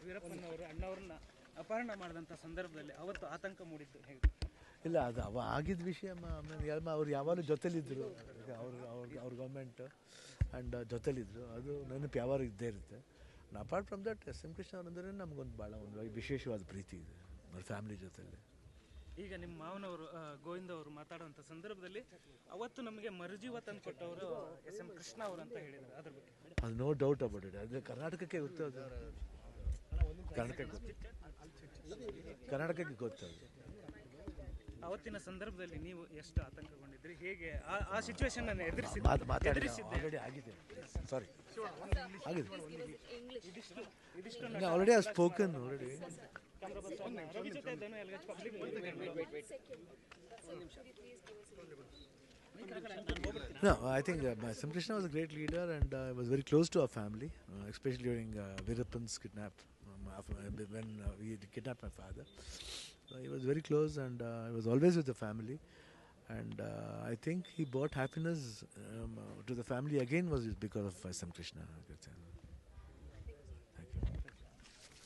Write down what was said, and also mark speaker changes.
Speaker 1: ವೀರಪ್ಪನವರು ಅಣ್ಣವ್ರನ್ನ ಅಪಹರಣ ಮಾಡಿದಂಥ ಸಂದರ್ಭದಲ್ಲಿ ಅವತ್ತು ಆತಂಕ ಮೂಡಿದ್ದು ಹೇಗೆ?
Speaker 2: ಇಲ್ಲ, ಅದು ಆಗಿದ್ದ ವಿಷಯ ಅವ್ರು ಯಾವಾಗಲೂ ಜೊತೆಲಿದ್ದರು. ಅವ್ರ ಗೌರ್ಮೆಂಟ್ ಆ್ಯಂಡ್ ಜೊತೆಲಿದ್ದರು, ಅದು ನೆನಪು ಯಾವಾಗ ಇದ್ದೇ ಇರುತ್ತೆ. Apart from that SM Krishna ಅವರಂದ್ರೆ ನಮಗೊಂದು ಭಾಳ ಒಂದು ವಿಶೇಷವಾದ ಪ್ರೀತಿ ಇದೆ ಅವ್ರ ಫ್ಯಾಮಿಲಿ ಜೊತೆಲಿ.
Speaker 1: ಈಗ ನಿಮ್ಮ ಮಾವನವರು ಗೋವಿಂದ ಅವರು ಮಾತಾಡುವಂಥ ಸಂದರ್ಭದಲ್ಲಿ ಅವತ್ತು ನಮಗೆ ಮರುಜೀವ ತಂದು ಕೊಟ್ಟವರು SM ಕೃಷ್ಣ ಅವರು ಅಂತ ಹೇಳಿದರು. ಅದ್ರ ಬಗ್ಗೆ
Speaker 2: ಅದು ನೋ ಡೌಟ್ ಅಬೌಟ್ ಇಟ್. ಅದು ಕರ್ನಾಟಕಕ್ಕೆ ಗೊತ್ತು, ಅದು ಕರ್ನಾಟಕಕ್ಕೆ ಗೊತ್ತು.
Speaker 1: ಅವತ್ತಿನ ಸಂದರ್ಭದಲ್ಲಿ ನೀವು ಎಷ್ಟು ಆತಂಕಗೊಂಡಿದ್ರಿ, ಹೇಗೆ ಆ ಸಿಚುವೇಶನ್ ಅನ್ನು
Speaker 2: ಆಲ್ರೆಡಿ ಆಗಿದೆ. ಸಾರಿ, ಆಗಿದೆ. Already I spoken already. No, I think SM Krishna was a great leader and was very close to our family, especially during Veerappan's kidnap, when we kidnapped my father. He was very close and he was always with the family. And I think he brought happiness to the family again was because of SM Krishna.